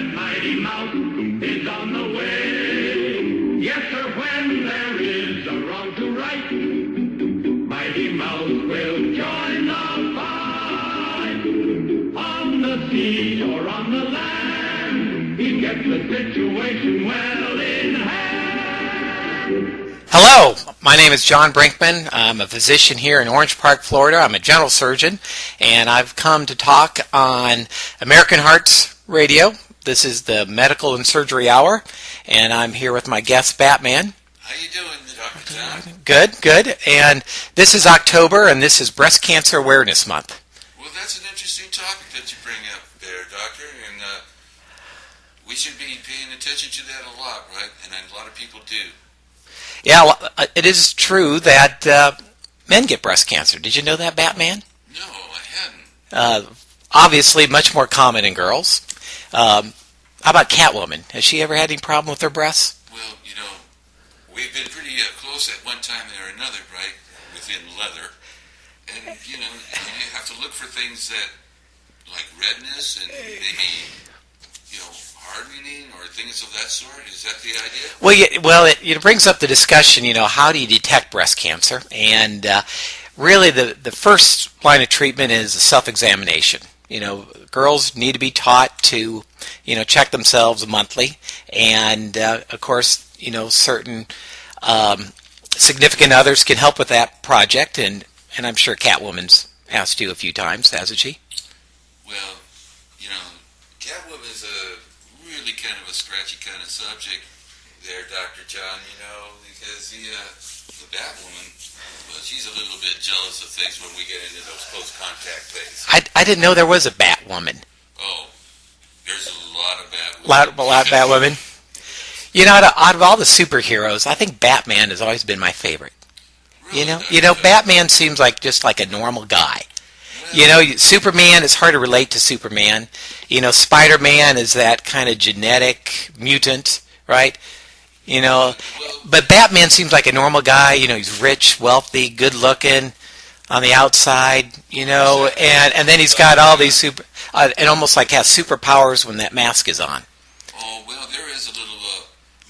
that mighty mouse is on the way. Yes, sir, when there is a wrong to right, Mighty Mouse will join the fight. On the sea or on the land, he gets the situation well in hand. Hello, my name is John Brinkman. I'm a physician here in Orange Park, Florida. I'm a general surgeon, and I've come to talk on American Hearts Radio. This is the Medical and Surgery Hour, and I'm here with my guest, Batman. How you doing, Dr. John? Good. And this is October, and this is Breast Cancer Awareness Month. Well, that's an interesting topic that you bring up there, Doctor, and we should be paying attention to that a lot, right? And a lot of people do. Yeah, it is true that men get breast cancer. Did you know that, Batman? No, I hadn't. Obviously, much more common in girls. How about Catwoman? Has she ever had any problem with her breasts? Well, you know, we've been pretty close at one time or another, right, within leather. And, you know, you have to look for things that, like redness and maybe, you know, hardening or things of that sort. Is that the idea? Well, it brings up the discussion, you know, how do you detect breast cancer? And really the first line of treatment is a self-examination. You know, girls need to be taught to, you know, check themselves monthly. And, of course, you know, certain significant others can help with that project. And I'm sure Catwoman's asked you a few times, hasn't she? Well, you know, Catwoman is a really kind of a scratchy kind of subject there, Dr. John, you know, because the Batwoman, well, she's a little bit jealous of things when we get into those close contact things. I didn't know there was a Batwoman. Oh, there's a lot of Batwomen. A lot of Batwomen. You know, out of all the superheroes, I think Batman has always been my favorite. Really, You know, Batman seems like just like a normal guy. You know, Superman, it's hard to relate to Superman. You know, Spider-Man is that kind of genetic mutant, right? You know, but Batman seems like a normal guy. You know, he's rich, wealthy, good-looking on the outside, you know, and then he's got all these and almost like has superpowers when that mask is on. Oh, well, there is a little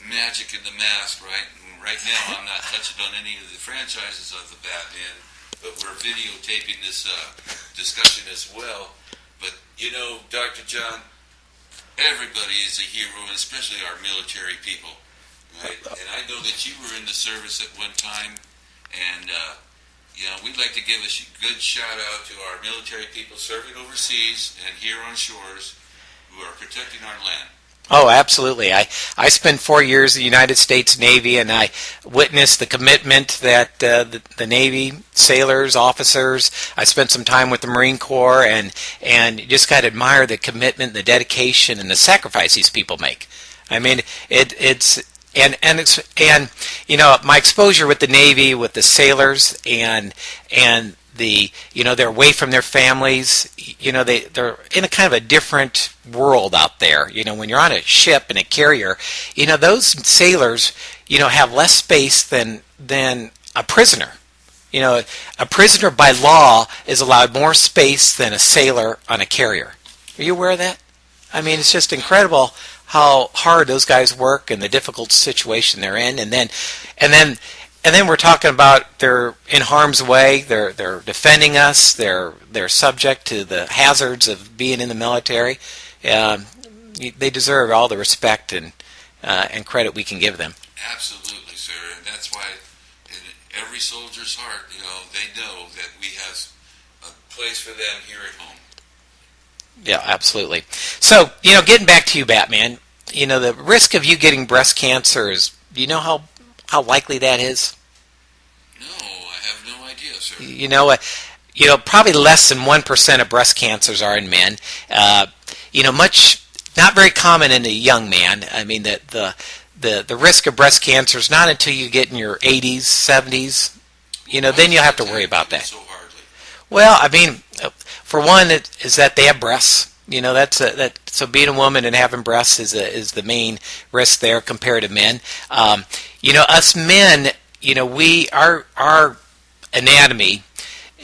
magic in the mask, right? And right now I'm not touching on any of the franchises of the Batman, but we're videotaping this discussion as well. But, you know, Dr. John, everybody is a hero, and especially our military people, right? And I know that you were in the service at one time, and, you know, we'd like to give a good shout-out to our military people serving overseas and here on shores who are protecting our land. Oh, absolutely. I spent 4 years in the United States Navy, and I witnessed the commitment that the Navy sailors, officers. I spent some time with the Marine Corps, and you just got to admire the commitment, the dedication, and the sacrifice these people make. I mean, it's you know, my exposure with the Navy, with the sailors, and you know, they're away from their families. You know, they're in a kind of a different world out there. You know, when you're on a ship and a carrier, you know, those sailors, you know, have less space than a prisoner. You know, a prisoner by law is allowed more space than a sailor on a carrier. Are you aware of that? I mean, it's just incredible how hard those guys work and the difficult situation they're in, and then we're talking about they're in harm's way. They're defending us. They're subject to the hazards of being in the military. They deserve all the respect and credit we can give them. Absolutely, sir. And that's why in every soldier's heart, you know, they know that we have a place for them here at home. Yeah, absolutely. So, you know, getting back to you, Batman, you know, the risk of you getting breast cancer is, do you know how likely that is? No, I have no idea, sir. You know, probably less than 1% of breast cancers are in men. You know, not very common in a young man. I mean, the risk of breast cancer is not until you get in your 80s, 70s. You know, then you'll have to worry about that. So hardly. Well, I mean, for one, is that they have breasts. You know, so being a woman and having breasts is the main risk there compared to men. You know, us men, you know, our anatomy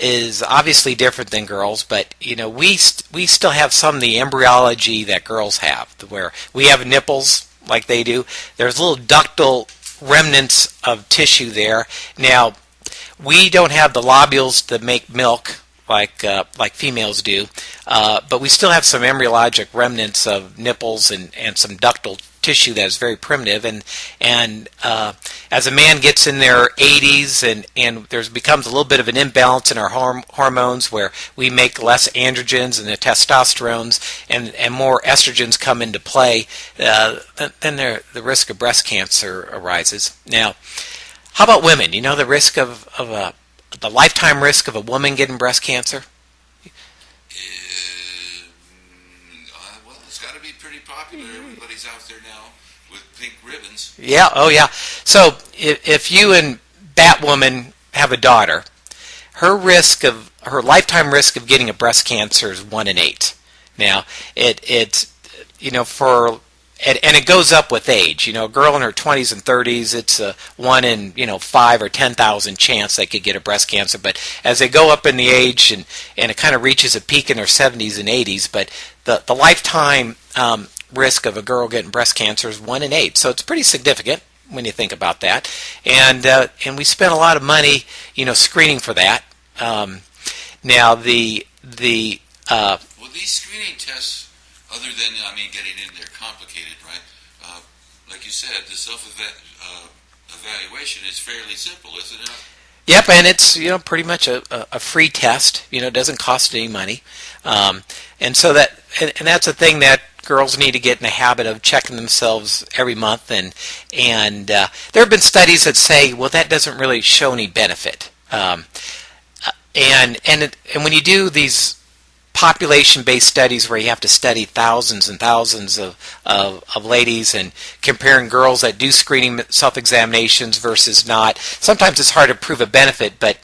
is obviously different than girls, but we still have some of the embryology that girls have, where we have nipples like they do. There's little ductal remnants of tissue there. Now, we don't have the lobules that make milk like females do, but we still have some embryologic remnants of nipples and some ductal tissue that is very primitive. And as a man gets in their 80s and there becomes a little bit of an imbalance in our hormones, where we make less androgens and the testosterones and more estrogens come into play, then the risk of breast cancer arises. Now, how about women? The risk of the lifetime risk of a woman getting breast cancer? Well, it's got to be pretty popular. Everybody's out there now with pink ribbons. Yeah, oh yeah. So if you and Batwoman have a daughter, her lifetime risk of getting a breast cancer is 1 in 8. Now, it's and it goes up with age. A girl in her 20s and 30s, it's a 1 in 5 or 10,000 chance they could get a breast cancer. But as they go up in the age and it kind of reaches a peak in their 70s and 80s, but the lifetime risk of a girl getting breast cancer is 1 in 8. So it's pretty significant when you think about that. And we spend a lot of money screening for that. Now the well, these screening tests, other than, getting in there complicated, right? Like you said, the self-evaluation is fairly simple, isn't it? Yep, and it's pretty much a free test. It doesn't cost any money, and so that's a thing that girls need to get in the habit of checking themselves every month. And there have been studies that say, well, that doesn't really show any benefit. And when you do these population-based studies where you have to study thousands and thousands of ladies and comparing girls that do screening self-examinations versus not, sometimes it's hard to prove a benefit, but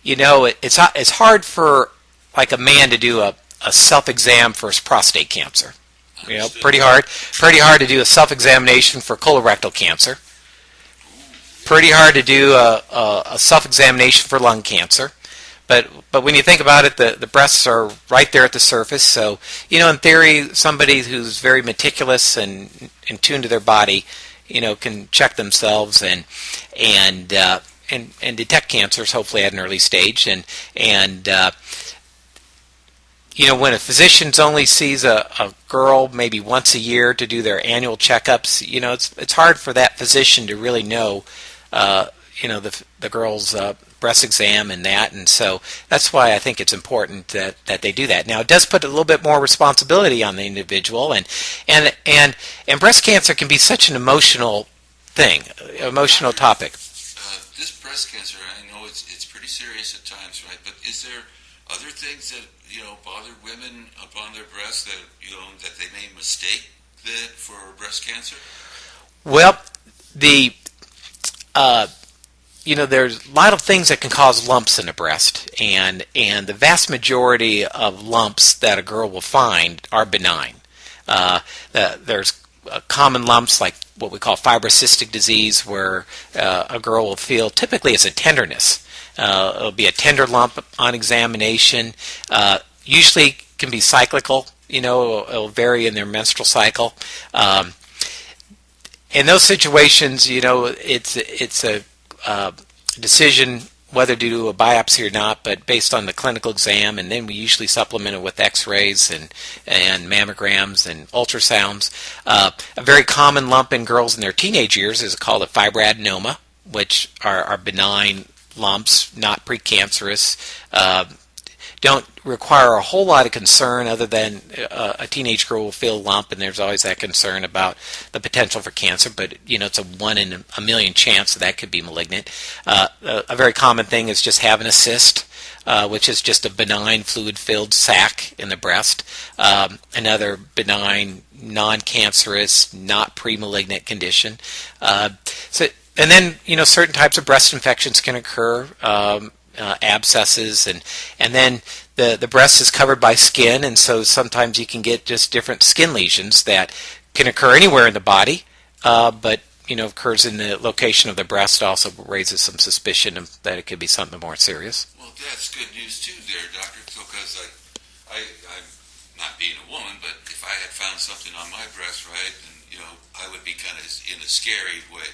it's hard for like a man to do a self-exam for his prostate cancer. Pretty hard to do a self-examination for colorectal cancer. Pretty hard to do a self-examination for lung cancer. But when you think about it, the breasts are right there at the surface. So, in theory, somebody who's very meticulous and in tune to their body, can check themselves and detect cancers, hopefully at an early stage. And when a physician only sees a girl maybe once a year to do their annual checkups, it's hard for that physician to really know, the girl's breast exam and that, and so that's why I think it's important that they do that. Now, it does put a little bit more responsibility on the individual, and breast cancer can be such an emotional thing, emotional topic. This breast cancer, I know it's pretty serious at times, right? But is there other things that bother women upon their breasts that that they may mistake that for breast cancer? Well, there's a lot of things that can cause lumps in the breast, and the vast majority of lumps that a girl will find are benign. There's common lumps like what we call fibrocystic disease, where a girl will feel, typically it's a tenderness. It'll be a tender lump on examination. Usually can be cyclical. It'll vary in their menstrual cycle. In those situations, it's a decision whether to do a biopsy or not, but based on the clinical exam, and then we usually supplement it with x-rays and mammograms and ultrasounds. A very common lump in girls in their teenage years is called a fibroadenoma, which are benign lumps, not precancerous, don't require a whole lot of concern other than a teenage girl will feel a lump, and there's always that concern about the potential for cancer, but it's a 1 in a million chance that could be malignant. A very common thing is just having a cyst, which is just a benign fluid-filled sac in the breast. Another benign, non-cancerous, not pre-malignant condition. And then, certain types of breast infections can occur, abscesses, and then the breast is covered by skin, and so sometimes you can get just different skin lesions that can occur anywhere in the body, but occurs in the location of the breast also raises some suspicion that it could be something more serious. Well, that's good news too there, doctor, because I'm not being a woman, but if I had found something on my breast, right, and, I would be kind of in a scary way.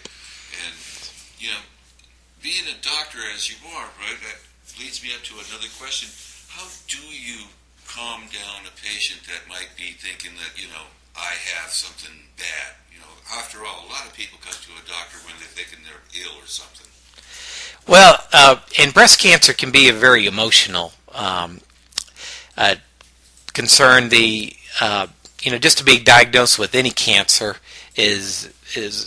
And, being a doctor as you are, right, that leads me up to another question. How do you calm down a patient that might be thinking that, I have something bad? After all, a lot of people come to a doctor when they're thinking they're ill or something. Well, and breast cancer can be a very emotional concern. Just to be diagnosed with any cancer is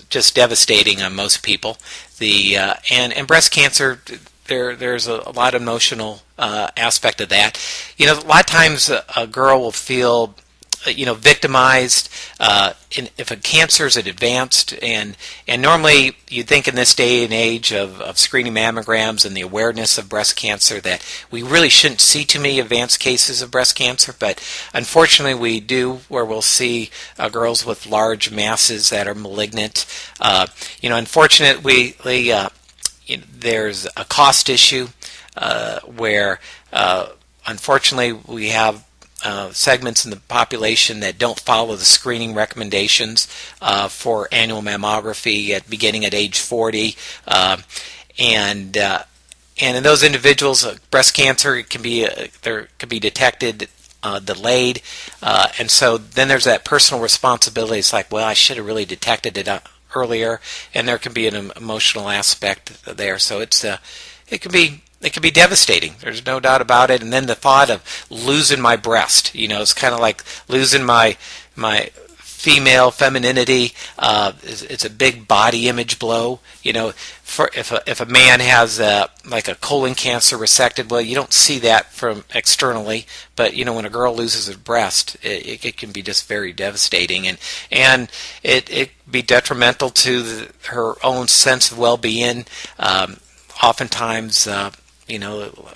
just devastating on most people. And breast cancer, there's a lot of emotional aspect of that. A lot of times a girl will feel victimized if a cancer is advanced, and normally you'd think in this day and age of screening mammograms and the awareness of breast cancer that we really shouldn't see too many advanced cases of breast cancer, but unfortunately we do, where we'll see girls with large masses that are malignant. Unfortunately, there's a cost issue where unfortunately we have segments in the population that don't follow the screening recommendations for annual mammography beginning at age 40, and in those individuals, breast cancer can be detected delayed, and so then there's that personal responsibility. It's like, well, I should have really detected it earlier, and there can be an emotional aspect there. So it can be devastating. There's no doubt about it. And then the thought of losing my breast, it's kind of like losing my female femininity. It's a big body image blow. If a man has like a colon cancer resected, well, you don't see that from externally, but when a girl loses her breast, it can be just very devastating, and it be detrimental to her own sense of well-being. Oftentimes,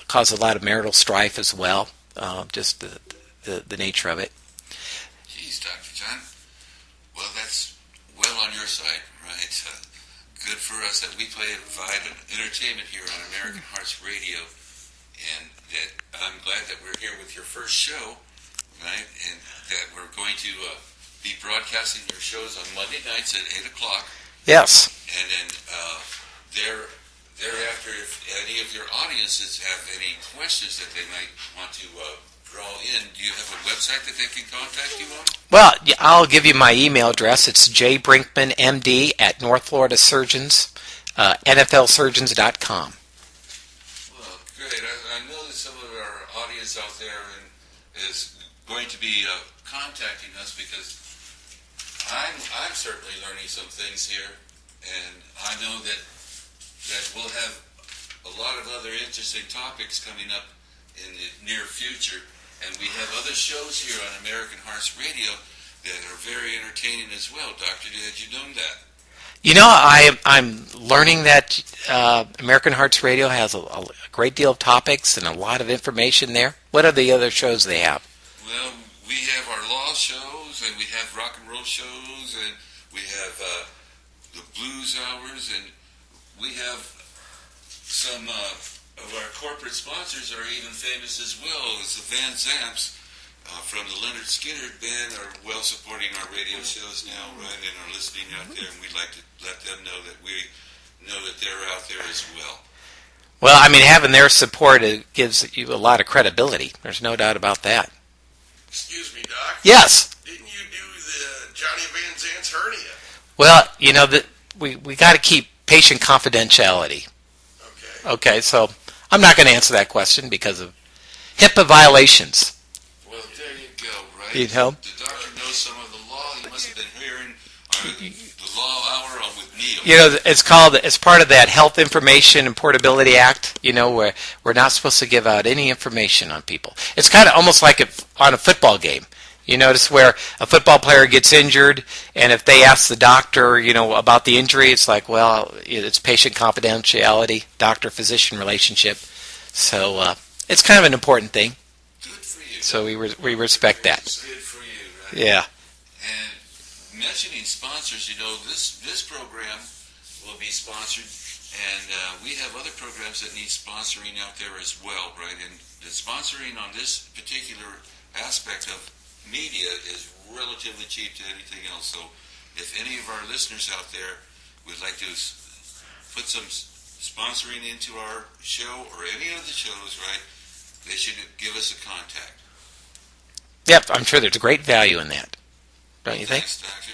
cause a lot of marital strife as well. Just the nature of it. Geez, Dr. John. Well, that's well on your side, right? Good for us that we provide entertainment here on American Hearts Radio, and that I'm glad that we're here with your first show, right? And that we're going to be broadcasting your shows on Monday nights at 8 o'clock. Yes. And then thereafter, if any of your audiences have any questions that they might want to draw in, do you have a website that they can contact you on? Well, I'll give you my email address. It's jbrinkmanmd at North Florida Surgeons, NFLsurgeons.com. Well, great. I know that some of our audience out there is going to be contacting us, because I'm certainly learning some things here, and I know that we'll have a lot of other interesting topics coming up in the near future, and we have other shows here on American Hearts Radio that are very entertaining as well. Doctor, had you known that? I'm learning that American Hearts Radio has a great deal of topics and a lot of information there. What are the other shows they have? Well, we have our law shows, and we have rock and roll shows, and we have the blues hours, and we have some of our corporate sponsors are even famous as well. It's the Van Zamps from the Leonard Skinner Band are well supporting our radio shows now, right, and are listening out there, and we'd like to let them know that we know that they're out there as well. Well, having their support, it gives you a lot of credibility. There's no doubt about that. Excuse me, Doc? Yes. Didn't you do the Johnny Van Zant's hernia? Well, we got to keep patient confidentiality. Okay, so I'm not going to answer that question because of HIPAA violations. Well, there you go, right? The doctor knows some of the law. He must have been hearing the law hour with Neil. It's part of that Health Information and Portability Act, where we're not supposed to give out any information on people. It's kind of almost like on a football game. You notice where a football player gets injured, and if they ask the doctor, about the injury, it's like, well, it's patient confidentiality, doctor-physician relationship. So it's kind of an important thing. Good for you. So we respect that. Good for you, right? Yeah. And mentioning sponsors, this program will be sponsored, and we have other programs that need sponsoring out there as well, right? And the sponsoring on this particular aspect of media is relatively cheap to anything else. So if any of our listeners out there would like to put some sponsoring into our show or any of the shows, right, they should give us a contact. Yep, I'm sure there's great value in that. Don't you think? Thanks, Doctor.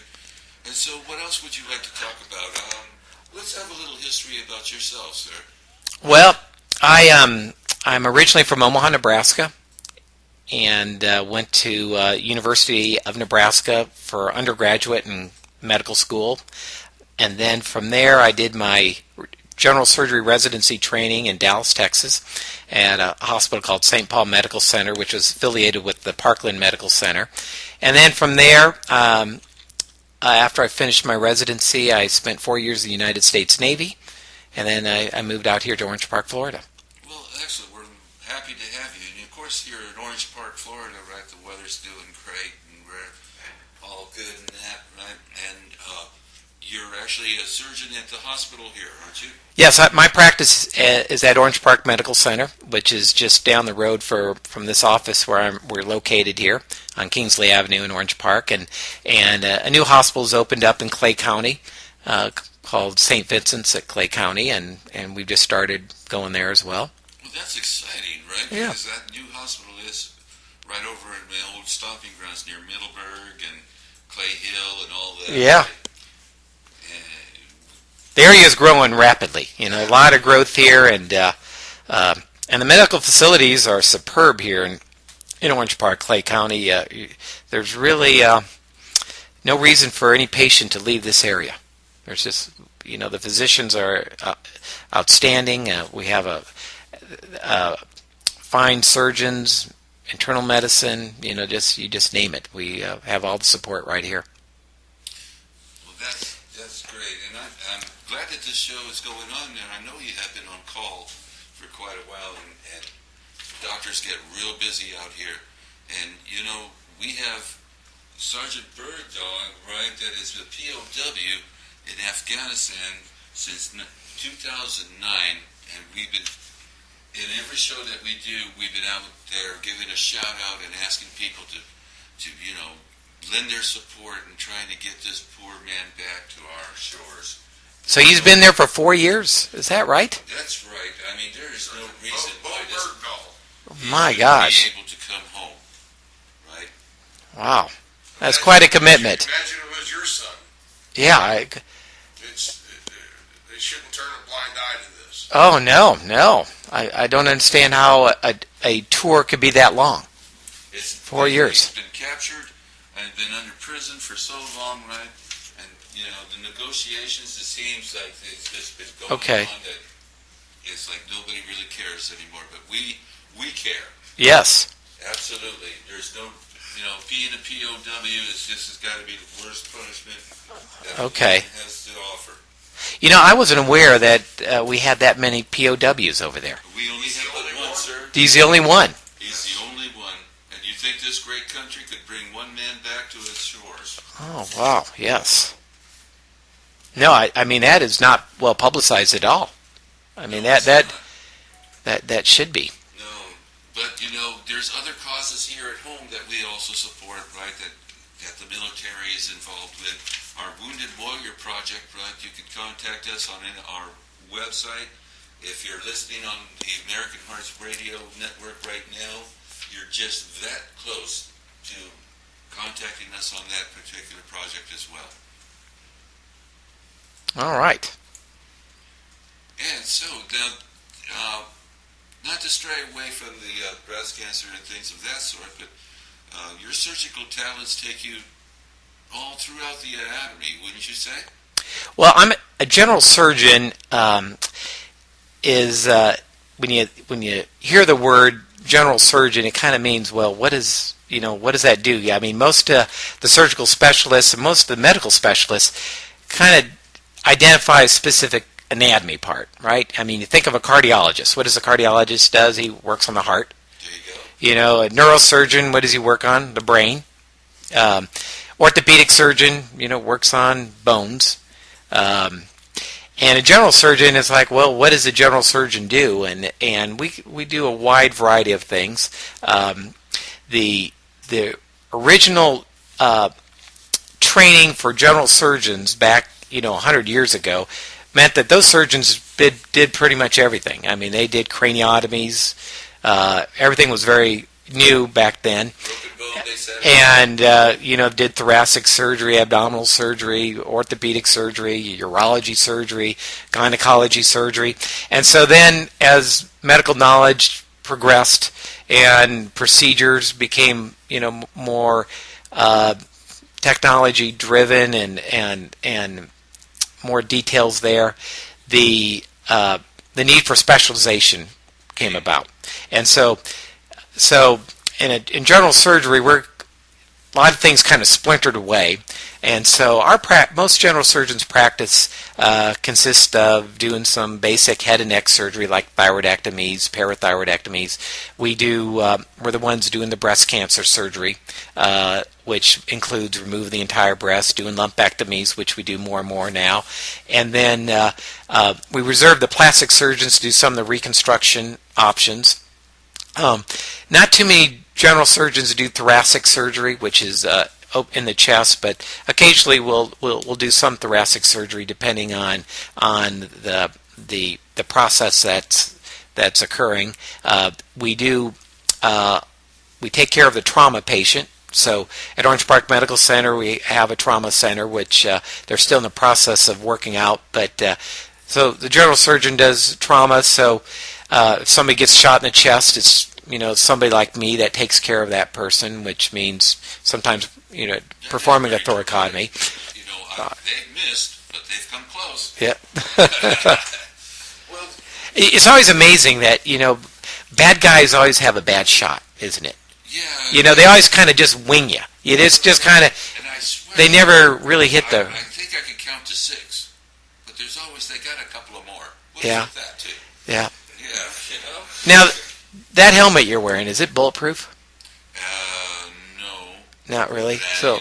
And so what else would you like to talk about? Let's have a little history about yourself, sir. Well, I'm originally from Omaha, Nebraska, and went to University of Nebraska for undergraduate and medical school. And then from there, I did my general surgery residency training in Dallas, Texas, at a hospital called St. Paul Medical Center, which was affiliated with the Parkland Medical Center. And then from there, after I finished my residency, I spent 4 years in the United States Navy, and then I moved out here to Orange Park, Florida. Well, excellent. We're happy to have you. And of course, here in Orange Park, Florida, right, the weather's doing great, and we're all good and that, right? And you're actually a surgeon at the hospital here, aren't you? Yes, my practice is at Orange Park Medical Center, which is just down the road from this office where we're located here on Kingsley Avenue in Orange Park, and a new hospital has opened up in Clay County called St. Vincent's at Clay County, and we've just started going there as well. Well, that's exciting, right? Yeah. Because that new hospital is right over in the old stomping grounds near Middleburg and Clay Hill and all that. Yeah. Right? The area is growing rapidly. A lot of growth here, and the medical facilities are superb here in Orange Park, Clay County. There's really no reason for any patient to leave this area. There's just, the physicians are outstanding. We have fine surgeons, internal medicine. You just name it. We have all the support right here. Well, that's great, and I'm glad that this show is going on there. I know you have been on call for quite a while, and doctors get real busy out here. And, we have Sergeant Bird Dog, right, that is the POW in Afghanistan since 2009, and we've been, in every show that we do, we've been out there giving a shout-out and asking people to lend their support and trying to get this poor man back to our shores. So he's been there for 4 years. Is that right? That's right. I mean, there is no reason why this My gosh. be able to come home, right? Wow. That's quite a commitment. Imagine it was your son. Yeah. They shouldn't turn a blind eye to this. Oh, no. I don't understand how a tour could be that long. 4 years. He's been captured and been under prison for so long, right? And, the negotiations, it seems like it's just been going on that it's like nobody really cares anymore. But we care. Yes. Absolutely. There's no, being a POW has got to be the worst punishment that Okay. has to offer. I wasn't aware that we had that many POWs over there. We only have but one, sir. He's the only one. He's the only one. And you think this great country could bring one man back to its shores? Oh, wow. Yes. No, I mean, that is not well publicized at all. I mean, that should be. No, but there's other causes here at home that we also support, right? That the military is involved with. Our Wounded Warrior Project, right? You can contact us on our website. If you're listening on the American Hearts Radio Network right now, you're just that close to contacting us on that particular project as well. All right. And so, now, not to stray away from the breast cancer and things of that sort, but your surgical talents take you all throughout the anatomy, wouldn't you say? Well, I'm a general surgeon. When you hear the word general surgeon, it kind of means, well, what does that do? I mean, most the surgical specialists and most of the medical specialists kind of identify a specific anatomy part, right? I mean, you think of a cardiologist. What does a cardiologist does? He works on the heart. There you go. A neurosurgeon, what does he work on? The brain. Orthopedic surgeon, works on bones. And a general surgeon is like, well, what does a general surgeon do? And we do a wide variety of things. The original training for general surgeons back 100 years ago meant that those surgeons did pretty much everything. I mean, they did craniotomies. Everything was very new back then. And did thoracic surgery, abdominal surgery, orthopedic surgery, urology surgery, gynecology surgery. And so then as medical knowledge progressed and procedures became more technology driven and more details there, the need for specialization came about. And so in general surgery, a lot of things kind of splintered away, and so most general surgeons' practice consists of doing some basic head and neck surgery like thyroidectomies, parathyroidectomies. We're the ones doing the breast cancer surgery, which includes removing the entire breast, doing lumpectomies, which we do more and more now, and then we reserve the plastic surgeons to do some of the reconstruction options. Not too many general surgeons do thoracic surgery, which is in the chest, but occasionally we'll do some thoracic surgery depending on the process that's occurring. We take care of the trauma patient. So at Orange Park Medical Center, we have a trauma center, which they're still in the process of working out. But so the general surgeon does trauma. So if somebody gets shot in the chest, it's somebody like me that takes care of that person, which means sometimes performing a thoracotomy. They've missed, but they've come close. Yeah. Well, it's always amazing that bad guys always have a bad shot, isn't it? Yeah. They always kind of just wing you. It's just kind of. And I swear, they never really hit the. I think I can count to 6, but they got a couple of more. Yeah. With that too. Yeah. Yeah. Now, that helmet you're wearing, is it bulletproof? No. Not really. And, so.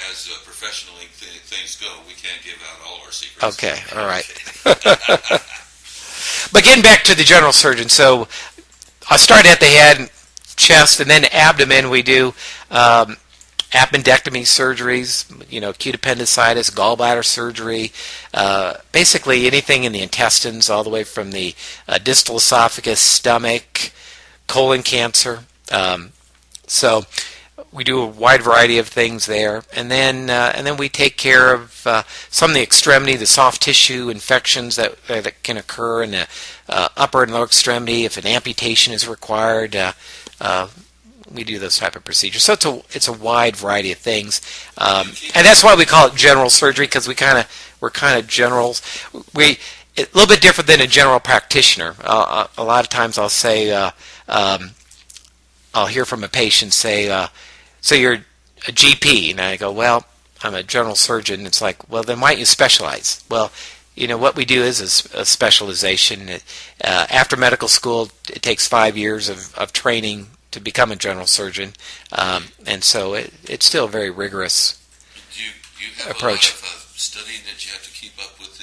As professionally things go, we can't give out all our secrets. Okay. All right. But getting back to the general surgeon, so I start at the head, chest, and then abdomen. We do appendectomy surgeries, acute appendicitis, gallbladder surgery, basically anything in the intestines, all the way from the distal esophagus, stomach, colon cancer. So we do a wide variety of things there, and then we take care of some of the extremity, the soft tissue infections that can occur in the upper and lower extremity. If an amputation is required, we do those type of procedures. So it's a wide variety of things, and that's why we call it general surgery, because we're kind of generals. A little bit different than a general practitioner. A lot of times I'll say, I'll hear from a patient say, so you're a GP, and I go, well, I'm a general surgeon. It's like, well, then why don't you specialize? Well, what we do is a specialization. After medical school, it takes 5 years of training to become a general surgeon, and so it's still a very rigorous Do you have approach. A lot of studying that you have to keep up with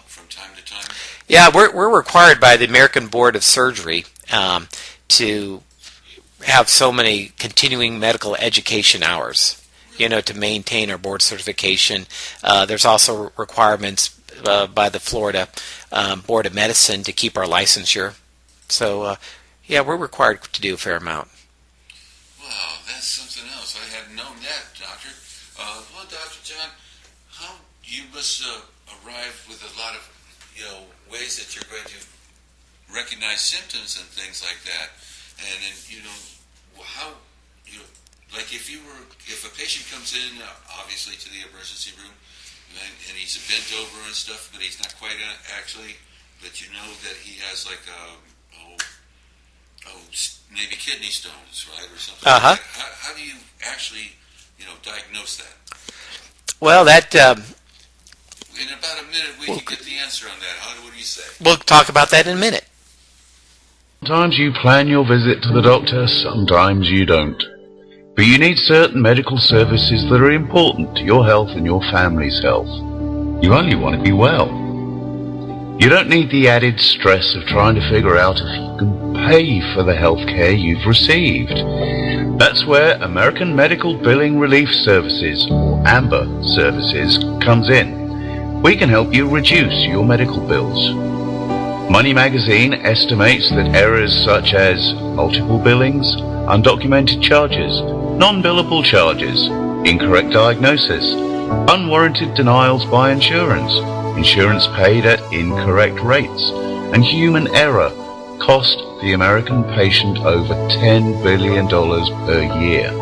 from time to time? Yeah, we're required by the American Board of Surgery to have so many continuing medical education hours, to maintain our board certification. There's also requirements by the Florida Board of Medicine to keep our licensure. So, yeah, we're required to do a fair amount. Wow, that's something else. I hadn't known that, Doctor. Well, Dr. John, how you must arrive with a lot of ways that you're going to recognize symptoms and things like that. And then, how, like if a patient comes in, obviously to the emergency room, and he's bent over and stuff, but he's not quite actually, but that he has like maybe kidney stones, right, or something like that. How do you actually, diagnose that? Well, that... in about a minute, we can get the answer on that. What do you say? We'll talk about that in a minute. Sometimes you plan your visit to the doctor, sometimes you don't. But you need certain medical services that are important to your health and your family's health. You only want to be well. You don't need the added stress of trying to figure out if you can pay for the health care you've received. That's where American Medical Billing Relief Services, or AMBER services, comes in. We can help you reduce your medical bills. Money Magazine estimates that errors such as multiple billings, undocumented charges, non-billable charges, incorrect diagnosis, unwarranted denials by insurance, insurance paid at incorrect rates, and human error cost the American patient over $10 billion per year.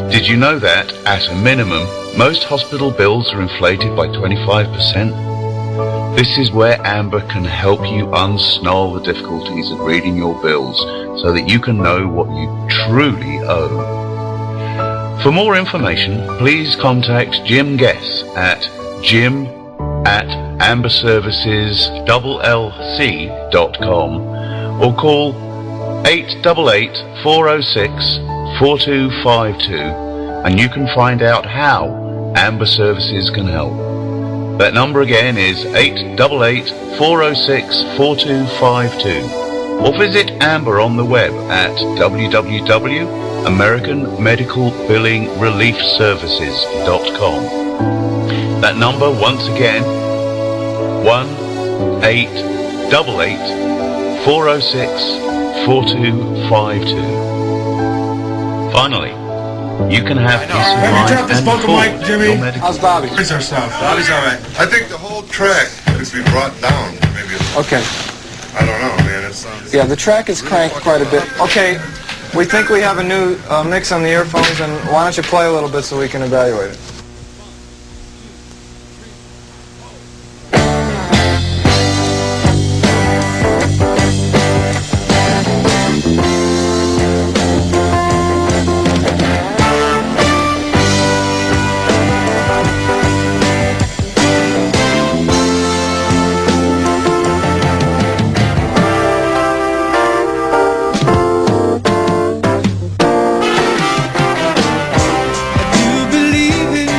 Did you know that, at a minimum, most hospital bills are inflated by 25%? This is where AMBER can help you unsnarl the difficulties of reading your bills so that you can know what you truly owe. For more information, please contact Jim Guess at jim@amberservicesllc.com or call 888-406-4252 and you can find out how AMBER Services can help. That number again is 888-406-4252 or visit AMBER on the web at www.americanmedicalbillingreliefservices.com. That number once again, 1-888-406-4252. Finally, you can have peace of mind and afford your medical. How's Bobby? Here's our stuff. Bobby's all right. I think the whole track could be brought down. Maybe. Okay. I don't know, man. It sounds. Yeah, the track is cranked quite a bit. Okay, we think we have a new mix on the earphones, and why don't you play a little bit so we can evaluate it? I do believe in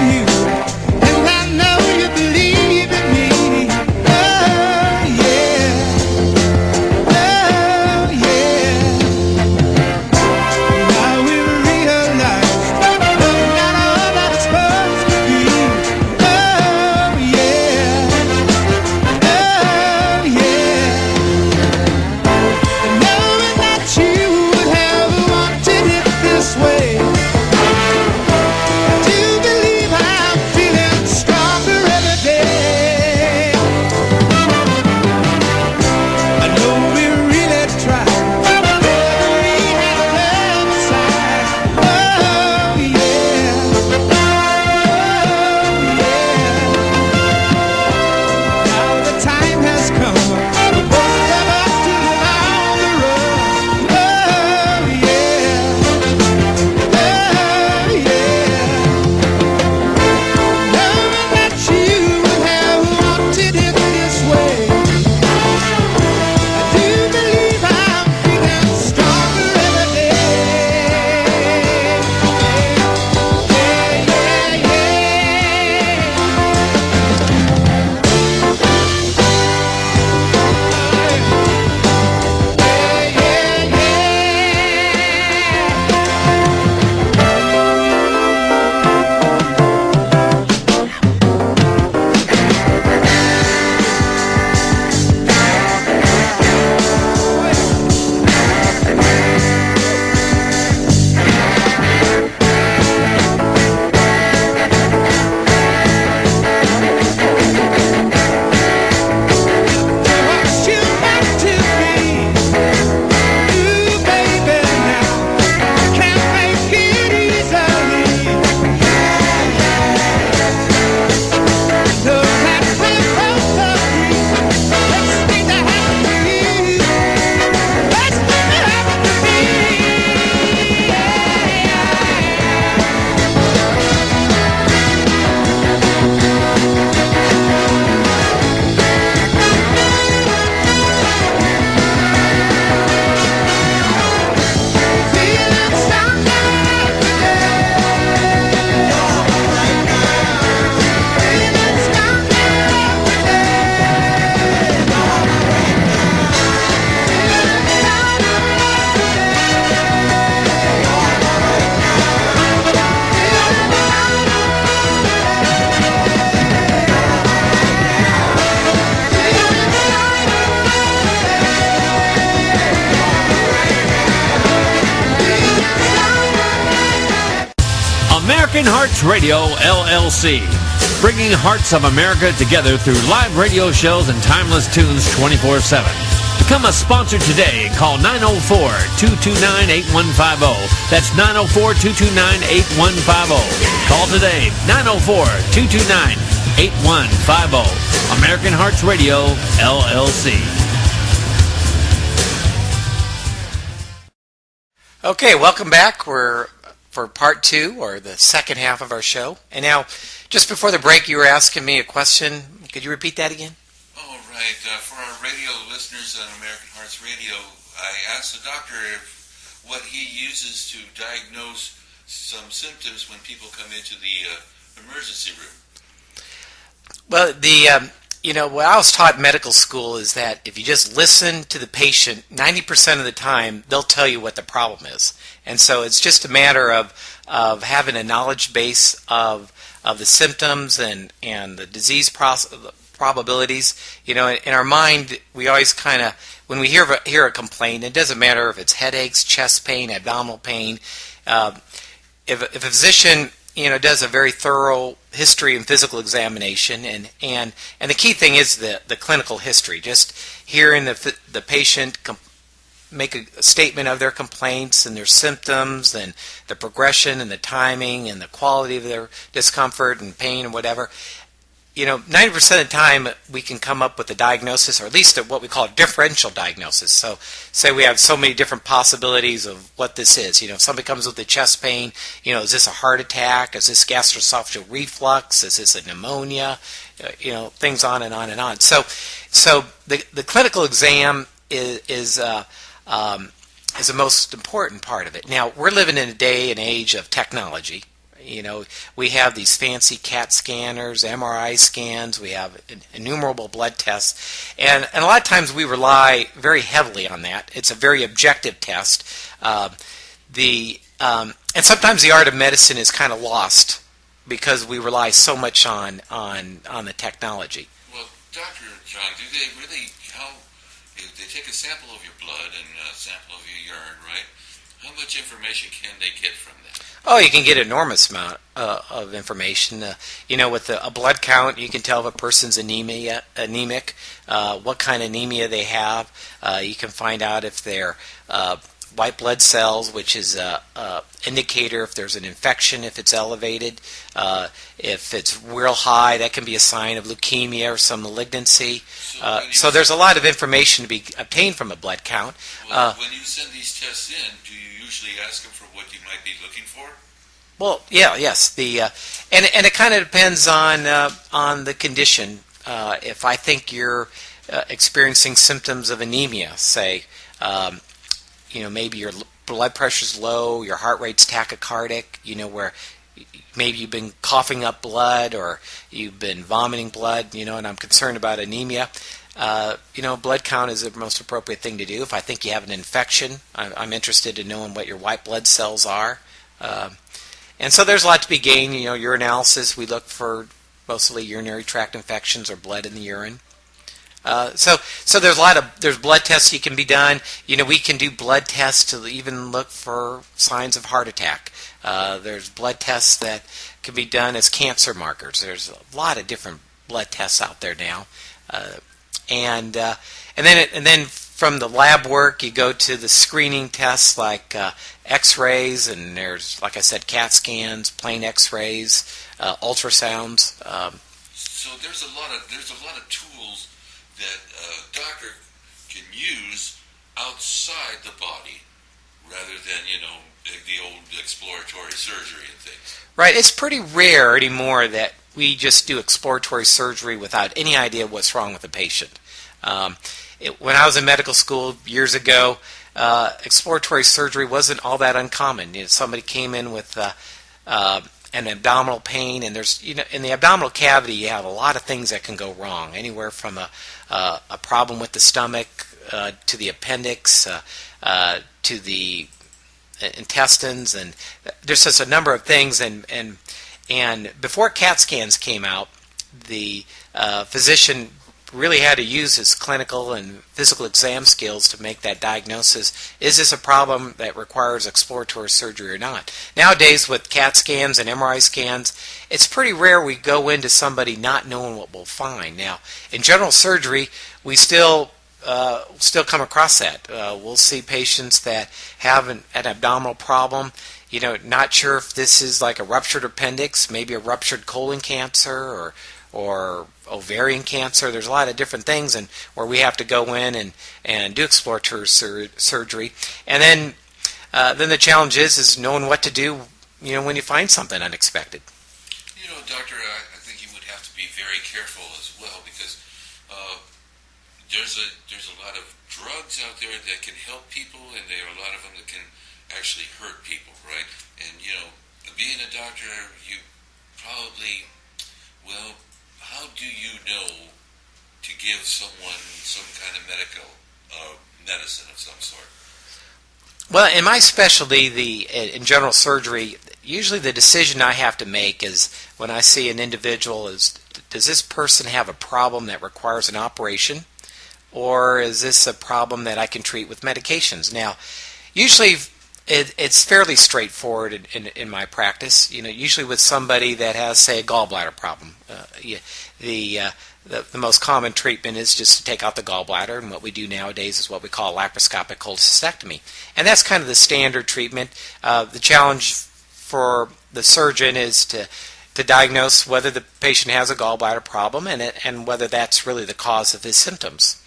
American Hearts Radio, LLC, bringing hearts of America together through live radio shows and timeless tunes 24/7. Become a sponsor today and call 904-229-8150. That's 904-229-8150. Call today, 904-229-8150. American Hearts Radio, LLC. Okay, welcome back. We're for part 2, or the second half of our show. And now, just before the break, you were asking me a question. Could you repeat that again? Oh, right. For our radio listeners on American Hearts Radio, I asked the doctor what he uses to diagnose some symptoms when people come into the emergency room. Well, what I was taught in medical school is that if you just listen to the patient, 90% of the time, they'll tell you what the problem is. And so it's just a matter of having a knowledge base of the symptoms and the disease probabilities. In our mind, we always kind of, when we hear a complaint, it doesn't matter if it's headaches, chest pain, abdominal pain. If a physician does a very thorough history and physical examination, and the key thing is the clinical history. Just hearing the patient make a statement of their complaints and their symptoms and the progression and the timing and the quality of their discomfort and pain and whatever. 90% of the time we can come up with a diagnosis, or at least what we call a differential diagnosis. So say we have so many different possibilities of what this is. If somebody comes with a chest pain, is this a heart attack? Is this gastroesophageal reflux? Is this a pneumonia? Things on and on and on. So the clinical exam is the most important part of it. Now, we're living in a day and age of technology. We have these fancy CAT scanners, MRI scans, we have innumerable blood tests, and a lot of times we rely very heavily on that. It's a very objective test. And sometimes the art of medicine is kind of lost because we rely so much on the technology. Well, Dr. John, do they really, if they take a sample of your blood and a sample of your urine, right? How much information can they get from that? Oh, you can get an enormous amount of information. With a blood count, you can tell if a person's anemic, what kind of anemia they have. You can find out if they're white blood cells, which is an indicator if there's an infection, if it's elevated. If it's real high, that can be a sign of leukemia or some malignancy. So there's a lot of information to be obtained from a blood count. Well, when you send these tests in, do you usually ask them for what you might be looking for? Well, yes. And it kind of depends on the condition. If I think you're experiencing symptoms of anemia, say, maybe your blood pressure's low, your heart rate's tachycardic, where maybe you've been coughing up blood or you've been vomiting blood, and I'm concerned about anemia. Blood count is the most appropriate thing to do. If I think you have an infection, I'm interested in knowing what your white blood cells are. And so there's a lot to be gained. Urinalysis, we look for mostly urinary tract infections or blood in the urine. So there's blood tests that can be done. We can do blood tests to even look for signs of heart attack. There's blood tests that can be done as cancer markers. There's a lot of different blood tests out there now. And then from the lab work, you go to the screening tests like X-rays, and there's, like I said, CAT scans, plain X-rays, ultrasounds. So there's a lot of tools that a doctor can use outside the body, rather than the old exploratory surgery and things. Right. It's pretty rare anymore that we just do exploratory surgery without any idea what's wrong with the patient. When I was in medical school years ago, exploratory surgery wasn't all that uncommon. Somebody came in with an abdominal pain, and there's in the abdominal cavity you have a lot of things that can go wrong. Anywhere from a problem with the stomach to the appendix to the intestines, and there's just a number of things. And before CAT scans came out, the physician really had to use his clinical and physical exam skills to make that diagnosis. Is this a problem that requires exploratory surgery or not? Nowadays, with CAT scans and MRI scans, it's pretty rare we go into somebody not knowing what we'll find. Now, in general surgery, we still come across that. We'll see patients that have an abdominal problem, not sure if this is like a ruptured appendix, maybe a ruptured colon cancer or ovarian cancer. There's a lot of different things and where we have to go in and do exploratory surgery. And then the challenge is knowing what to do, when you find something unexpected. Doctor, I think you would have to be very careful as well because there's a lot of drugs out there that can help people, and there are a lot of them that can actually hurt people, right? And being a doctor, you probably, how do you know to give someone some kind of medical medicine of some sort? Well, in my specialty, in general surgery, usually the decision I have to make is when I see an individual is, does this person have a problem that requires an operation, or is this a problem that I can treat with medications? Now, usually it's fairly straightforward in my practice. Usually with somebody that has, say, a gallbladder problem, the most common treatment is just to take out the gallbladder, and what we do nowadays is what we call laparoscopic cholecystectomy, and that's kind of the standard treatment. The challenge for the surgeon is to diagnose whether the patient has a gallbladder problem and whether that's really the cause of his symptoms.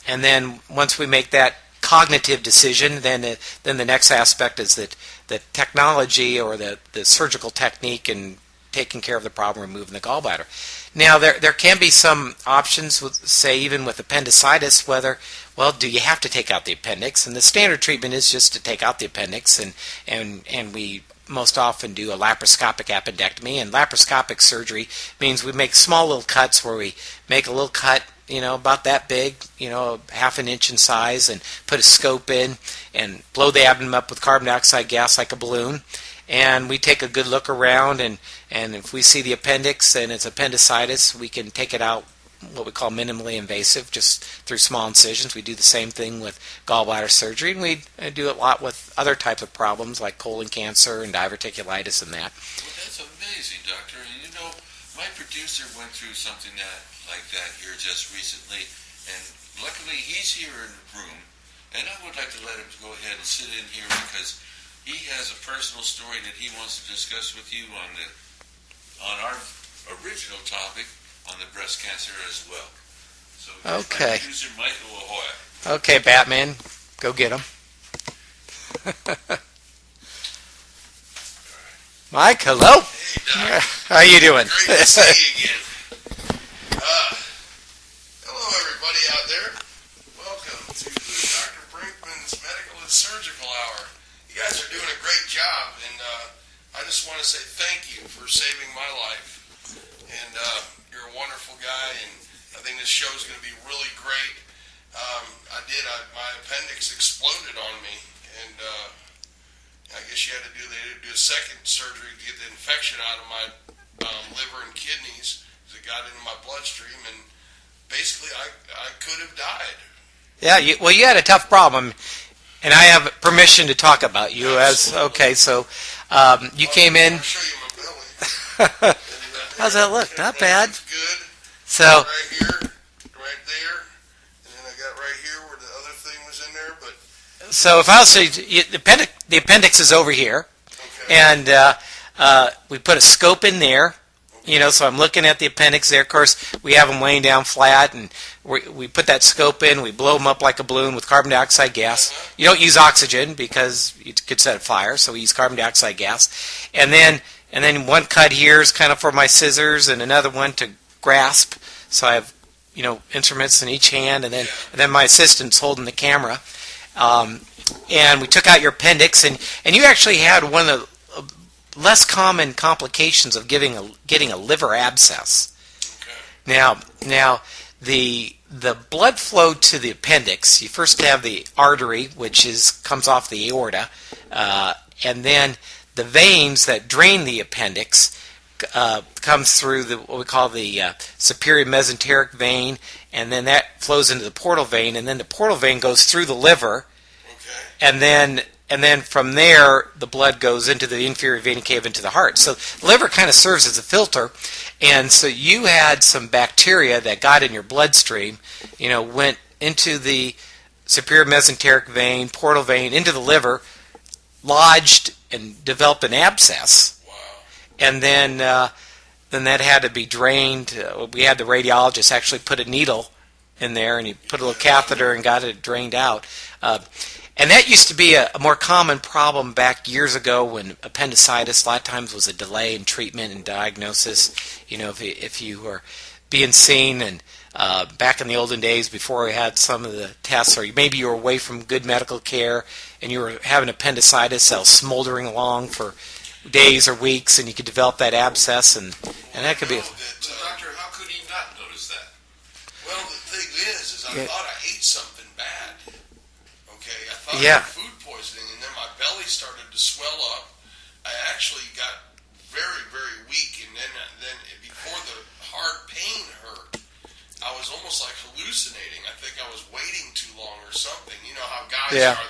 And then once we make that cognitive decision, then the next aspect is that the technology or the surgical technique in taking care of the problem, removing the gallbladder. Now, there can be some options, say even with appendicitis, do you have to take out the appendix? And the standard treatment is just to take out the appendix, and we most often do a laparoscopic appendectomy. And laparoscopic surgery means we make small little cuts where we make a little cut, about that big, half an inch in size, and put a scope in and blow the abdomen up with carbon dioxide gas like a balloon. And we take a good look around, and if we see the appendix and it's appendicitis, we can take it out what we call minimally invasive, just through small incisions. We do the same thing with gallbladder surgery, and we do it a lot with other types of problems like colon cancer and diverticulitis and that. Well, that's amazing, doctor. And my producer went through something like that here just recently, and luckily he's here in the room, and I would like to let him go ahead and sit in here because he has a personal story that he wants to discuss with you on our original topic on the breast cancer as well. So okay. My producer Michael Ahoy. Okay, Batman, go get him. Mike, hello. Hey, Doc. How you doing? Great to see you again. Hello, everybody out there. Welcome to the Dr. Brinkmans Medical and Surgical Hour. You guys are doing a great job, and I just want to say thank you for saving my life. And you're a wonderful guy, and I think this show is going to be really great. My appendix exploded on me, and I guess they had to do a second surgery to get the infection out of my liver and kidneys because it got into my bloodstream, and basically I could have died. Yeah, you had a tough problem, and I have permission to talk about you. Absolutely. So you came in. I'll show you my belly. How's that look? Not bad. It's good. So Right here, right there, and then I got right here where the other thing was in there. But if I'll say the appendix is over here, okay. and we put a scope in there. So I'm looking at the appendix there. Of course, we have them laying down flat, and we put that scope in. We blow them up like a balloon with carbon dioxide gas. You don't use oxygen because you could set a fire, so we use carbon dioxide gas. And then one cut here is kind of for my scissors, and another one to grasp. So I have instruments in each hand, and then my assistant's holding the camera. And we took out your appendix, and you actually had one of the less common complications of getting a liver abscess. Okay. Now the blood flow to the appendix, you first have the artery, which comes off the aorta, and then the veins that drain the appendix comes through what we call the superior mesenteric vein, and then that flows into the portal vein, and then the portal vein goes through the liver, and then from there the blood goes into the inferior vena cava into the heart. So the liver kind of serves as a filter, and so you had some bacteria that got in your bloodstream, went into the superior mesenteric vein, portal vein, into the liver, lodged and developed an abscess. And then that had to be drained. We had the radiologist actually put a needle in there, and he put a little catheter and got it drained out. And that used to be a more common problem back years ago when appendicitis a lot of times was a delay in treatment and diagnosis. If you were being seen, and back in the olden days before we had some of the tests, or maybe you were away from good medical care and you were having appendicitis that was smoldering along for days or weeks, and you could develop that abscess, and that could be. Doctor, how could he not notice that? Well, the thing is I thought I ate something bad. Okay, I thought I had food poisoning, and then my belly started to swell up. I actually got very, very weak, and then before the hard pain hurt, I was almost like hallucinating. I think I was waiting too long or something. You know how guys are;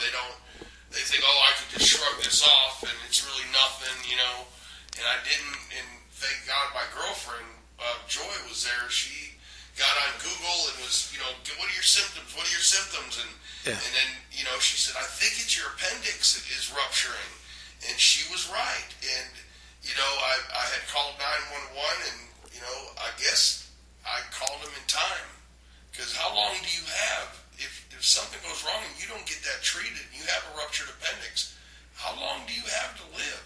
they think, oh, I can just shrug this off, and it's really nothing, and I didn't, and thank God my girlfriend, Joy, was there. She got on Google and was, what are your symptoms? What are your symptoms? And then, she said, I think it's your appendix that is rupturing, and she was right, and, I had called 911, and, I guess I called them in time, because how long do you have? If something goes wrong and you don't get that treated, you have a ruptured appendix, how long do you have to live?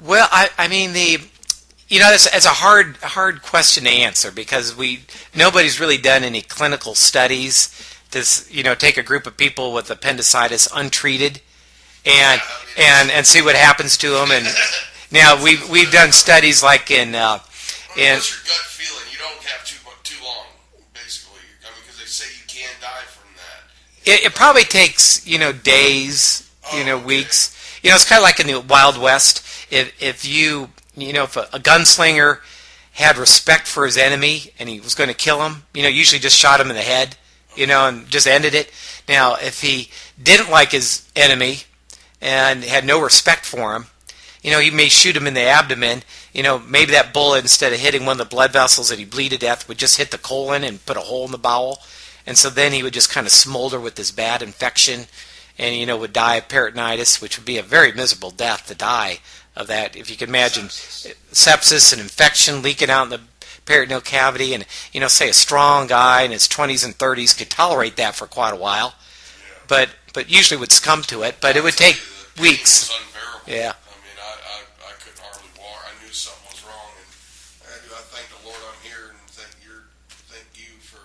Well, I mean, it's a hard question to answer, because nobody's really done any clinical studies to take a group of people with appendicitis untreated and see what happens to them. And now we've done studies like in what's your gut feeling? You don't have too long, basically. I mean, because they say you can die from that. It probably takes days, weeks. It's kind of like in the Wild West. If a gunslinger had respect for his enemy and he was going to kill him, usually just shot him in the head, and just ended it. Now, if he didn't like his enemy and had no respect for him, he may shoot him in the abdomen. Maybe that bullet, instead of hitting one of the blood vessels and he'd bleed to death, would just hit the colon and put a hole in the bowel. And so then he would just kind of smolder with this bad infection, and would die of peritonitis, which would be a very miserable death to die of that. If you can imagine sepsis and infection leaking out in the peritoneal cavity, and say a strong guy in his 20s and 30s could tolerate that for quite a while, but usually would succumb to it. But it would take weeks. It was unbearable. Yeah. I mean, I couldn't hardly walk. I knew something was wrong, and I thank the Lord I'm here, and thank you for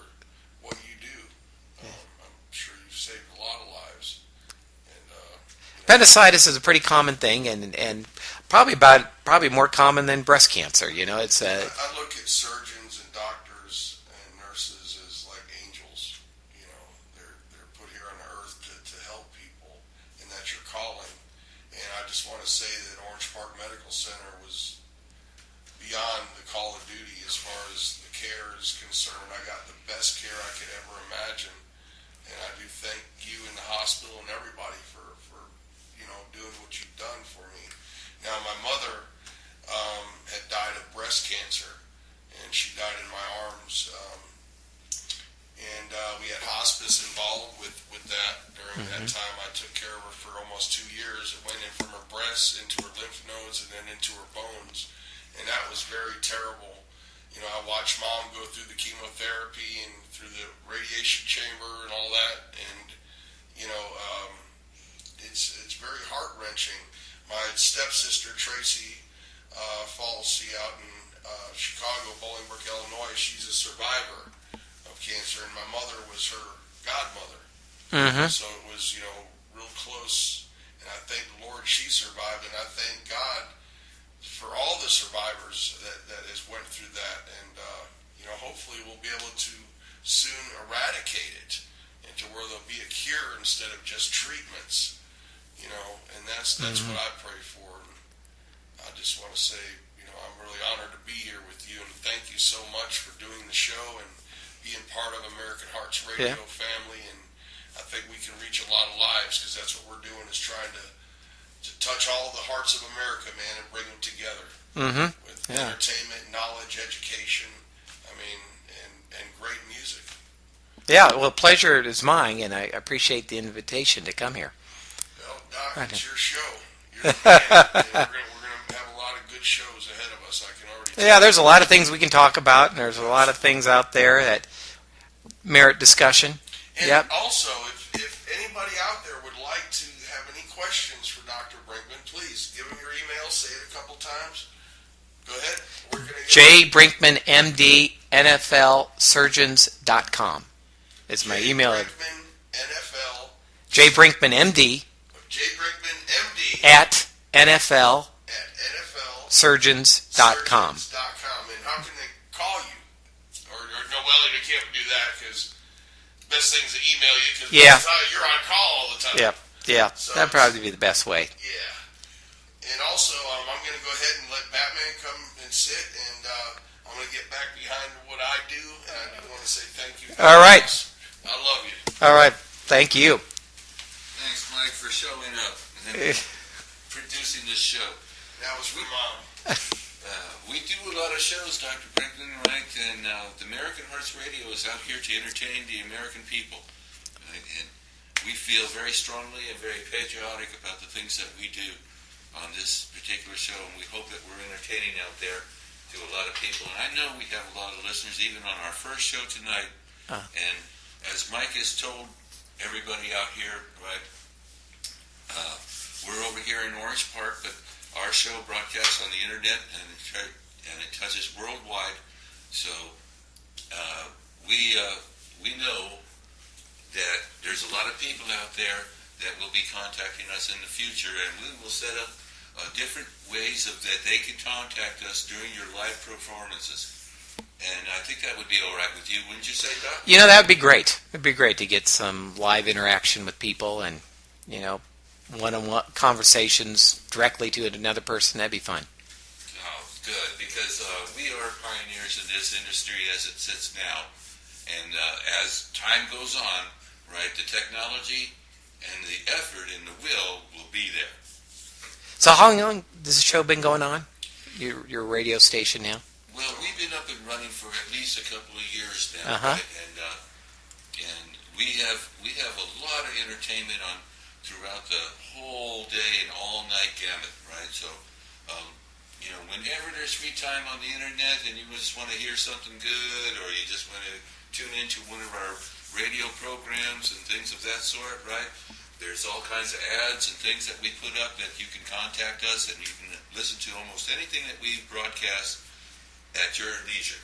what you do. I'm sure you've saved a lot of lives. And appendicitis is a pretty common thing, and probably more common than breast cancer. It's I look at surgeons and doctors and nurses as like angels. They're put here on the earth to help people, and that's your calling. And I just want to say that Orange Park Medical Center was beyond the call of duty as far as the care is concerned. I got the best care I could ever imagine, and I do thank you and the hospital and everybody for doing what you've done for me. Now, my mother had died of breast cancer, and she died in my arms. And we had hospice involved with that during that time. I took care of her for almost 2 years. It went in from her breasts into her lymph nodes and then into her bones, and that was very terrible. I watched Mom go through the chemotherapy and through the radiation chamber and all that, and it's very heart-wrenching. My stepsister, Tracy Falsey, out in Chicago, Bolingbrook, Illinois, she's a survivor of cancer, and my mother was her godmother. So it was, real close, and I thank the Lord she survived, and I thank God for all the survivors that has went through that, and, hopefully we'll be able to soon eradicate it into where there'll be a cure instead of just treatments. And that's what I pray for. And I just want to say, I'm really honored to be here with you, and thank you so much for doing the show and being part of American Hearts Radio family. And I think we can reach a lot of lives, because that's what we're doing, is trying to touch all the hearts of America, man, and bring them together with entertainment, knowledge, education, and great music. Yeah, well, pleasure is mine, and I appreciate the invitation to come here. Well, Doc, it's your show. You're the man. And we're going to have a lot of good shows ahead of us, I can already tell. Yeah, there's a lot of things we can talk about, and there's a lot of things out there that merit discussion. And also, if anybody out there would like to have any questions for Dr. Brinkman, please give him your email, say it a couple times. Go ahead. J. Brinkman, MD, NFLsurgeons.com is my email. Brinkman, NFL. J. Brinkman, MD. J. Brinkman, MD. At NFL. At NFL. Surgeons.com. And how can they call you? Or no, well, they can't do that, because best thing is to email you, because you're on call all the time. Yeah, So that'd probably be the best way. Yeah. And also, I'm going to go ahead and let Batman come and sit, and I'm going to get back behind what I do, and I do want to say thank you. All right. I love you. All right. Thank you. Thanks, Mike, for showing up and producing this show. That was for Mom. We do a lot of shows, Dr. Brinkman, right? And the American Hearts Radio is out here to entertain the American people. Right? And we feel very strongly and very patriotic about the things that we do on this particular show, and we hope that we're entertaining out there to a lot of people. And I know we have a lot of listeners even on our first show tonight. And as Mike has told everybody out here, right, we're over here in Orange Park, but our show broadcasts on the internet, and it touches worldwide. So we know that there's a lot of people out there that will be contacting us in the future, and we will set up different ways that they can contact us during your live performances. And I think that would be all right with you, wouldn't you say, Doc? You know, that would be great. It would be great to get some live interaction with people and, one-on-one conversations directly to another person. That'd be fun. Oh, good, because we are pioneers in this industry as it sits now. And as time goes on, right, the technology and the effort and the will be there. So how long has the show been going on? Your radio station now? Well, we've been up and running for at least a couple of years now, right? And we have a lot of entertainment on throughout the whole day and all night gamut, right? So, whenever there's free time on the internet and you just want to hear something good, or you just want to tune into one of our radio programs and things of that sort, right? There's all kinds of ads and things that we put up that you can contact us, and you can listen to almost anything that we broadcast at your leisure.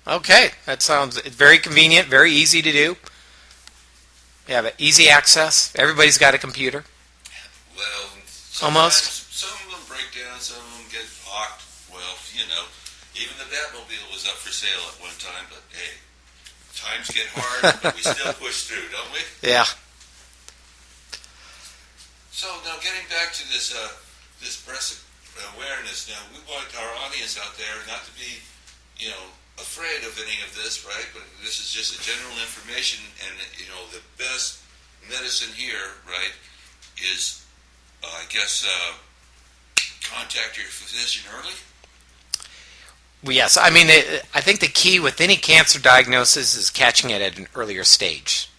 Okay, that sounds very convenient, very easy to do. You have easy access. Everybody's got a computer. Well, almost. Some of them break down, some of them get locked. Well, even the Batmobile was up for sale at one time, but hey, times get hard, but we still push through, don't we? Yeah. So now, getting back to this breast awareness. Now, we want our audience out there not to be, afraid of any of this, right? But this is just a general information, and the best medicine here, right, is, contact your physician early. Well, yes, I think the key with any cancer diagnosis is catching it at an earlier stage.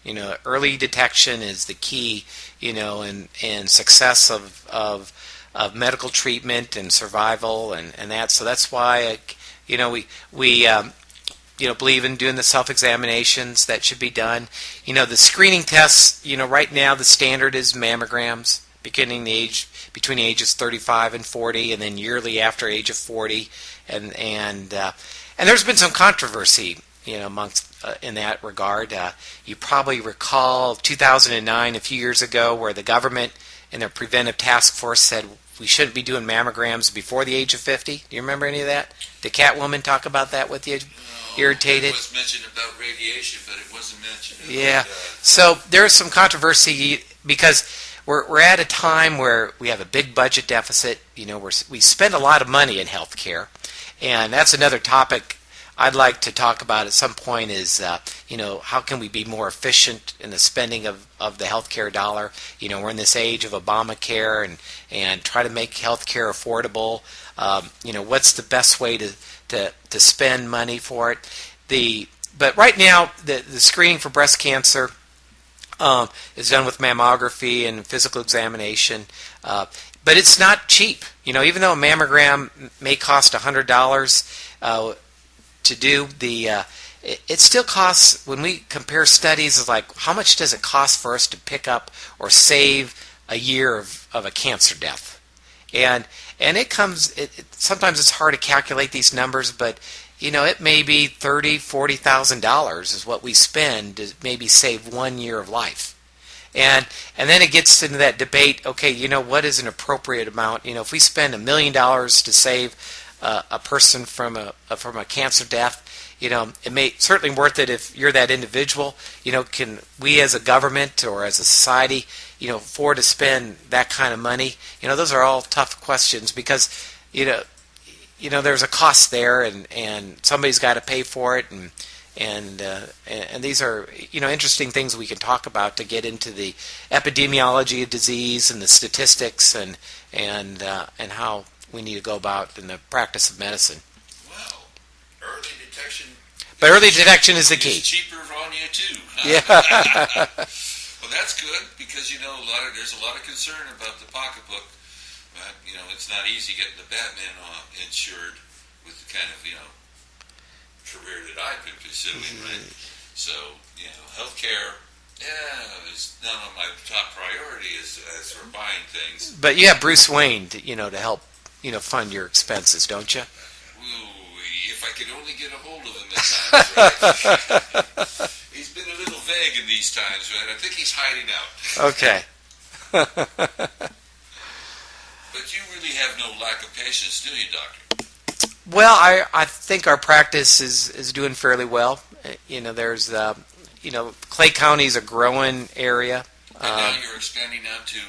Early detection is the key, and success of medical treatment and survival and that. So that's why, we believe in doing the self-examinations that should be done. The screening tests, right now the standard is mammograms, between the ages 35 and 40, and then yearly after age of 40. And there's been some controversy, amongst in that regard. You probably recall 2009, a few years ago, where the government and their preventive task force said we shouldn't be doing mammograms before the age of 50. Do you remember any of that? Did Catwoman talk about that with you? Irritated? It was mentioned about radiation, but it wasn't mentioned about, yeah. So there's some controversy because we're at a time where we have a big budget deficit. We spend a lot of money in healthcare, And that's another topic I'd like to talk about at some point is, how can we be more efficient in the spending of the healthcare dollar? We're in this age of Obamacare and try to make healthcare affordable. What's the best way to spend money for it? But right now, the screening for breast cancer is done with mammography and physical examination. But it's not cheap. Even though a mammogram may cost $100 to do, it still costs, when we compare studies, is like, how much does it cost for us to pick up or save a year of a cancer death? And sometimes it's hard to calculate these numbers, but it may be $30,000-$40,000 is what we spend to maybe save 1 year of life. And then it gets into that debate, okay, what is an appropriate amount? If we spend $1 million to save a person from a cancer death, it may certainly worth it if you're that individual. Can we as a government or as a society, afford to spend that kind of money? Those are all tough questions because, there's a cost there and somebody's got to pay for it and these are interesting things we can talk about to get into the epidemiology of disease and the statistics and how we need to go about in the practice of medicine. Well, early detection. But early detection is the key. It's cheaper on you too. Yeah. Well, that's good because there's a lot of concern about the pocketbook. It's not easy getting the Batman insured with the kind of career that I've been pursuing, right? So, healthcare, is not on my top priority as for buying things. But you have Bruce Wayne, to help, fund your expenses, don't you? Ooh, if I could only get a hold of him at times, right? He's been a little vague in these times, right? I think he's hiding out. Okay. But you really have no lack of patience, do you, Doctor? Well, I think our practice is doing fairly well. There's Clay County is a growing area. And now you're expanding out to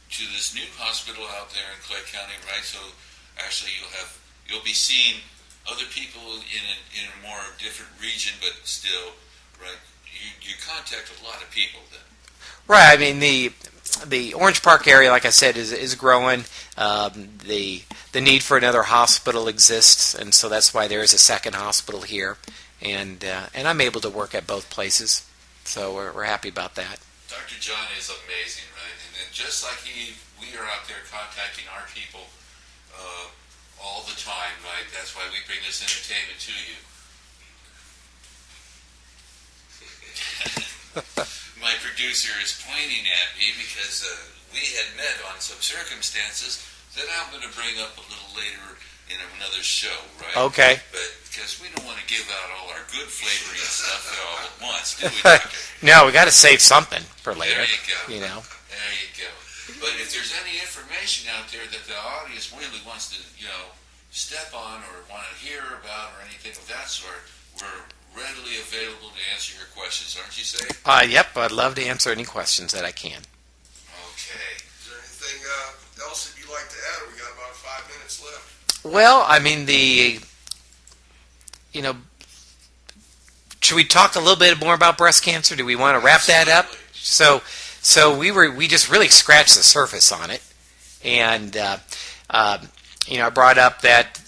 this new hospital out there in Clay County, right? So actually, you'll be seeing other people in a more different region, but still, right? You contact a lot of people then. Right. I mean the Orange Park area, like I said, is growing. The need for another hospital exists, and so that's why there is a second hospital here. And I'm able to work at both places, so we're happy about that. Dr. John is amazing, right? And then just like we are out there contacting our people all the time, right? That's why we bring this entertainment to you. My producer is pointing at me because we had met on some circumstances that I'm going to bring up a little later in another show, right? Okay. But because we don't want to give out all our good flavoring stuff all at once, do we, Doctor? No, we got to save something for later. There you go. There you go. But if there's any information out there that the audience really wants to, step on or want to hear about or anything of that sort, we're readily available to answer your questions, aren't you, Say? Yep, I'd love to answer any questions that I can. Okay. Is there anything else that you'd like to add? We got about 5 minutes left. Well, I mean, should we talk a little bit more about breast cancer? Do we want to wrap that up? So we just really scratched the surface on it, and I brought up that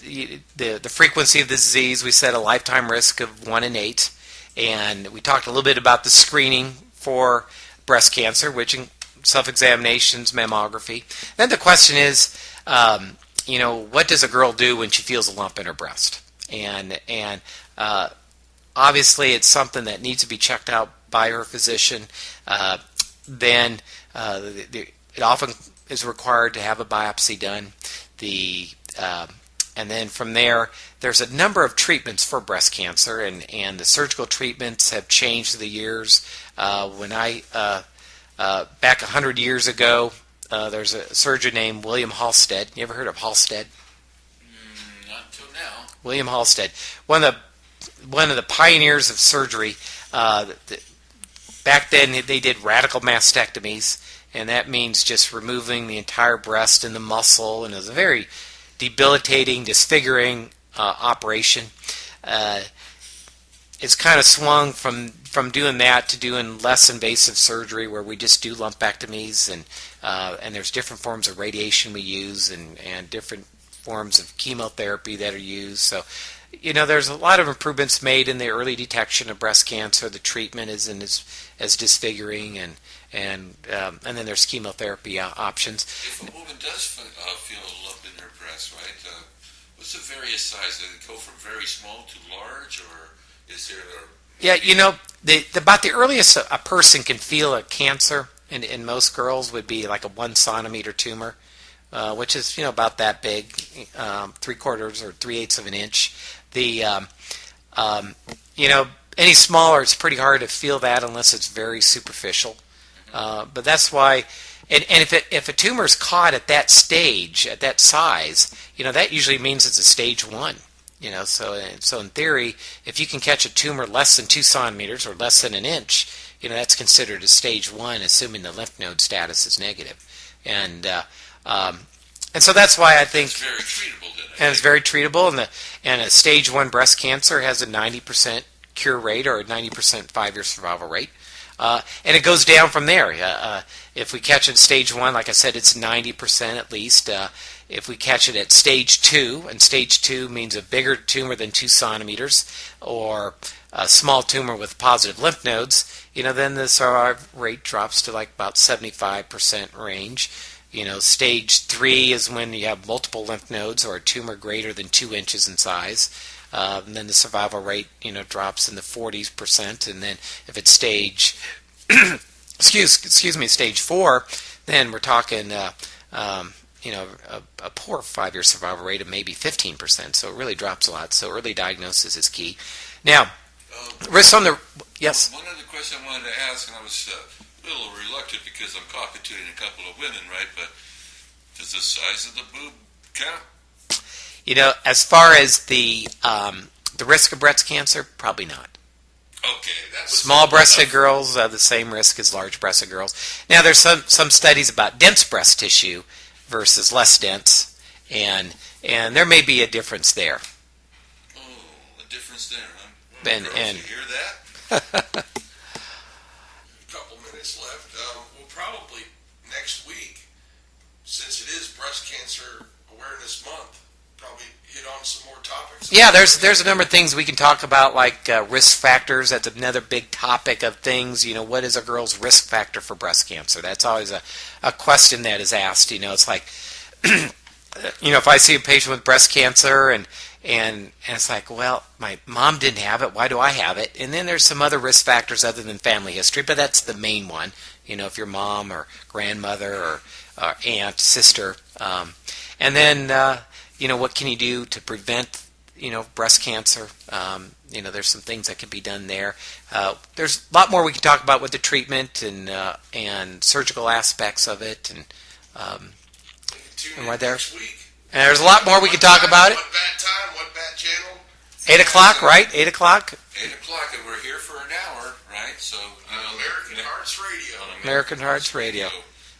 the frequency of the disease. We said a lifetime risk of 1 in 8, and we talked a little bit about the screening for breast cancer, which in self-examinations, mammography. Then the question is, what does a girl do when she feels a lump in her breast? And obviously, it's something that needs to be checked out by her physician. Then it often is required to have a biopsy done. And then from there, there's a number of treatments for breast cancer, and the surgical treatments have changed through the years. When back 100 years ago, there's a surgeon named William Halsted. You ever heard of Halsted? Not until now. William Halsted, one of the pioneers of surgery. Back then, they did radical mastectomies, and that means just removing the entire breast and the muscle, and it was a very debilitating, disfiguring operation. It's kind of swung from doing that to doing less invasive surgery where we just do lumpectomies, and there's different forms of radiation we use and different forms of chemotherapy that are used. So, there's a lot of improvements made in the early detection of breast cancer. The treatment isn't as disfiguring, and then there's chemotherapy options. If a woman does feel a lump in her breast, right? What's the various size? Does it go from very small to large, or is there about the earliest a person can feel a cancer in most girls would be like a 1 centimeter tumor, which is about that big, 3/4 or 3/8 of an inch. Any smaller, it's pretty hard to feel that unless it's very superficial. But that's why, and if a tumor is caught at that stage, at that size, that usually means it's a stage 1. So in theory, if you can catch a tumor less than 2 centimeters or less than an inch, that's considered a stage 1, assuming the lymph node status is negative. And so that's why I think it's very treatable. And it's very treatable, and a stage 1 breast cancer has a 90% cure rate or a 90% 5-year survival rate. And it goes down from there. If we catch it at stage 1, like I said, it's 90% at least. If we catch it at stage 2, and stage 2 means a bigger tumor than 2 centimeters, or a small tumor with positive lymph nodes, then the survival rate drops to like about 75% range. Stage 3 is when you have multiple lymph nodes or a tumor greater than 2 inches in size. And then the survival rate, drops in the 40%. And then if it's stage, stage 4, then we're talking, a poor 5-year survival rate of maybe 15%. So it really drops a lot. So early diagnosis is key. Now, risks on the yes. One other question I wanted to ask, and I was a little reluctant because I'm constituting a couple of women, right? But does the size of the boob count? As far as the risk of breast cancer, probably not. Okay, that was small-breasted girls have the same risk as large-breasted girls. Now, there's some studies about dense breast tissue versus less dense, and there may be a difference there. Oh, a difference there, huh? And you hear that? A couple minutes left. We'll probably next week, since it is Breast Cancer Awareness Month, probably hit on some more topics. Yeah, there's a number of things we can talk about, like risk factors. That's another big topic of things. What is a girl's risk factor for breast cancer? That's always a question that is asked. It's like, if I see a patient with breast cancer and it's like, well, my mom didn't have it, why do I have it? And then there's some other risk factors other than family history, but that's the main one. If your mom or grandmother or aunt, sister, and then what can you do to prevent breast cancer? There's some things that can be done there. There's a lot more we can talk about with the treatment and surgical aspects of it, and right there. Next week. And there's a lot more we can talk about it. What bad time? What bad channel? 8 o'clock, right? 8 o'clock. 8 o'clock, and we're here for an hour, right? So American Hearts Radio. American Hearts Radio.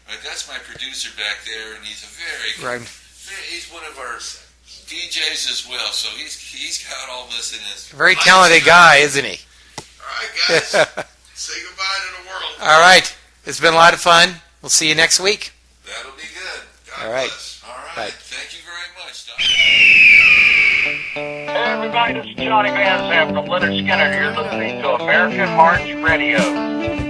Right, that's my producer back there, and he's he's one of our DJs as well. So he's got all this in his. Very talented guy, isn't he? All right, guys. Say goodbye to the world. All right. It's been a lot of fun. We'll see you next week. That'll be good. God all right. bless. All right. Bye. Thank you very much, Doc. Hey everybody, this is Johnny Van Zant from Leonard Skinner. You're listening to American Hearts Radio.